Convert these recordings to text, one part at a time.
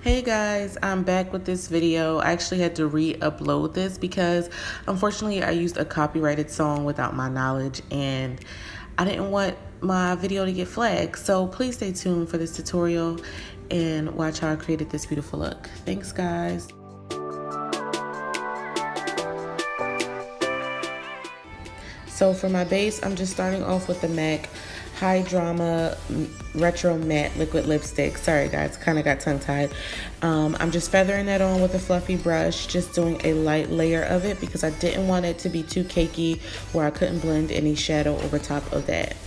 Hey guys, I'm back with this video. I actually had to re-upload this because unfortunately I used a copyrighted song without my knowledge and I didn't want my video to get flagged. So please stay tuned for this tutorial and watch how I created this beautiful look. Thanks guys. So for my base, I'm just starting off with the MAC High Drama Retro Matte Liquid Lipstick. Sorry guys, kind of got tongue-tied. I'm just feathering that on with a fluffy brush, just doing a light layer of it because I didn't want it to be too cakey where I couldn't blend any shadow over top of that.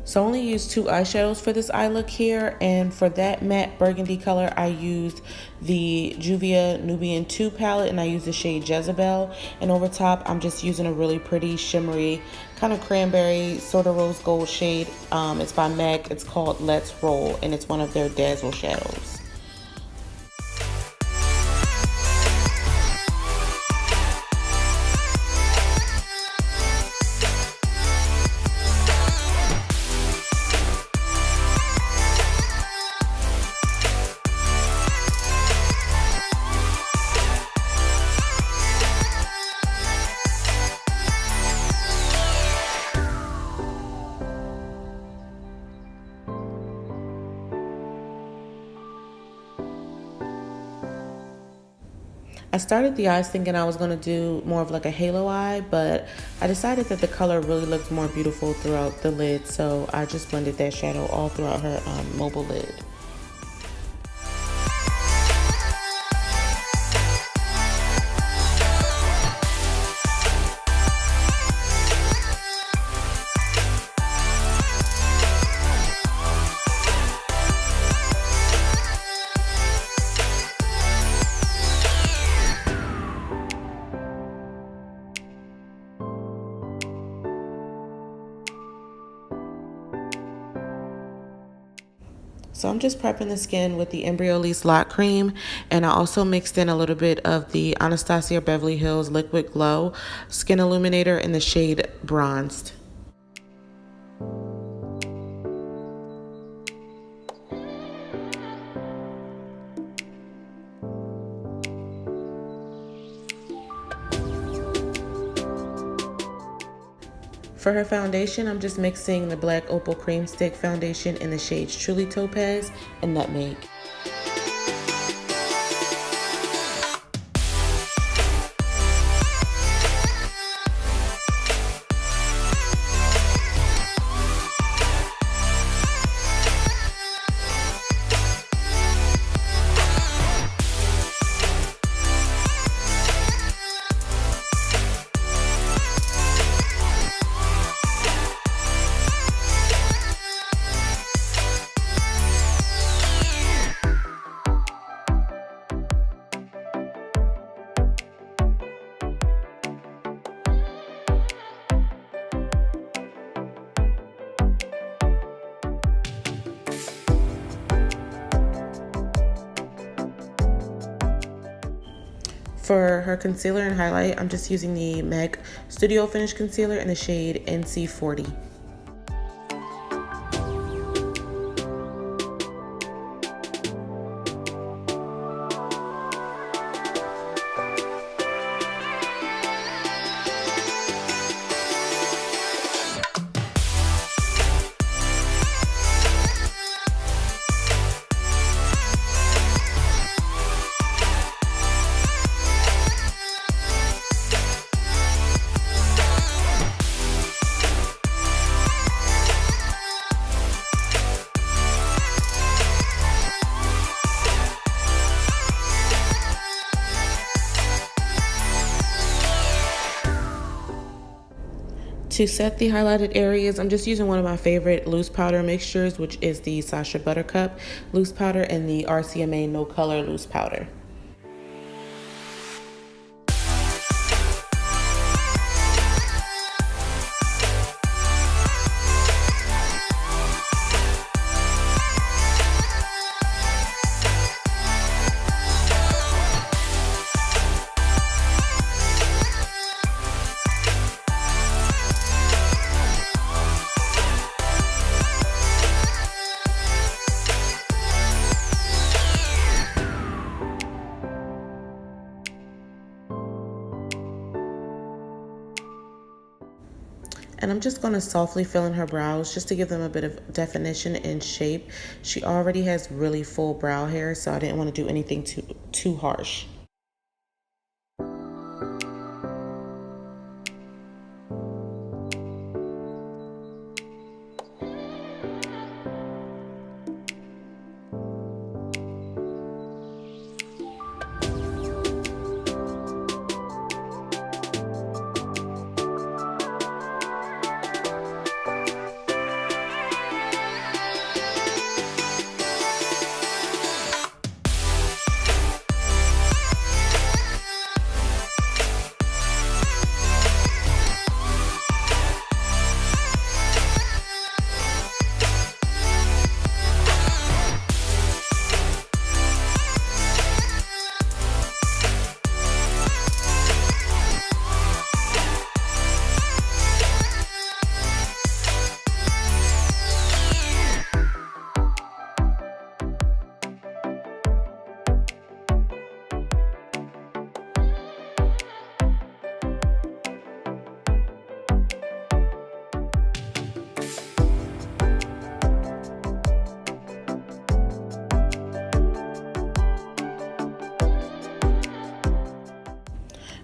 So I only used two eyeshadows for this eye look here, and for that matte burgundy color I used the Juvias Nubian 2 palette and I used the shade Jezebel, and over top I'm just using a really pretty shimmery kind of cranberry sort of rose gold shade. It's by MAC, it's called Let's Roll and it's one of their dazzle shadows. I started the eyes thinking I was going to do more of like a halo eye, but I decided that the color really looked more beautiful throughout the lid, so I just blended that shadow all throughout her mobile lid. So I'm just prepping the skin with the Embryolisse Lait-Creme, and I also mixed in a little bit of the Anastasia Beverly Hills Liquid Glow Skin Illuminator in the shade Bronzed. For her foundation, I'm just mixing the black Opal Cream Stick foundation in the shades Truly Topaz and Nutmeg. For her concealer and highlight, I'm just using the MAC Studio Finish Concealer in the shade NC40. To set the highlighted areas, I'm just using one of my favorite loose powder mixtures, which is the Sacha Buttercup loose powder and the RCMA No Color loose powder. And I'm just going to softly fill in her brows just to give them a bit of definition and shape. She already has really full brow hair, so I didn't want to do anything too harsh.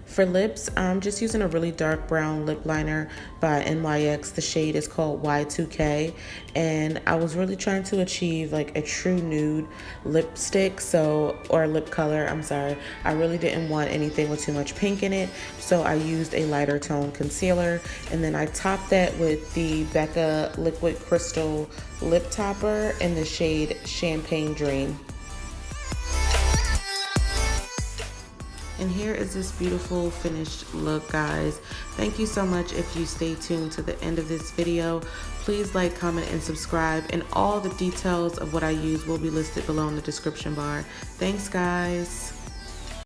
For lips, I'm just using a really dark brown lip liner by NYX. The shade is called Y2K, and I was really trying to achieve like a true nude lipstick, or lip color, I'm sorry. I really didn't want anything with too much pink in it, so I used a lighter tone concealer, and then I topped that with the Becca Liquid Crystal Lip Topper in the shade Champagne Dream. And here is this beautiful finished look, guys. Thank you so much if you stay tuned to the end of this video. Please like, comment, and subscribe. And all the details of what I use will be listed below in the description bar. Thanks, guys.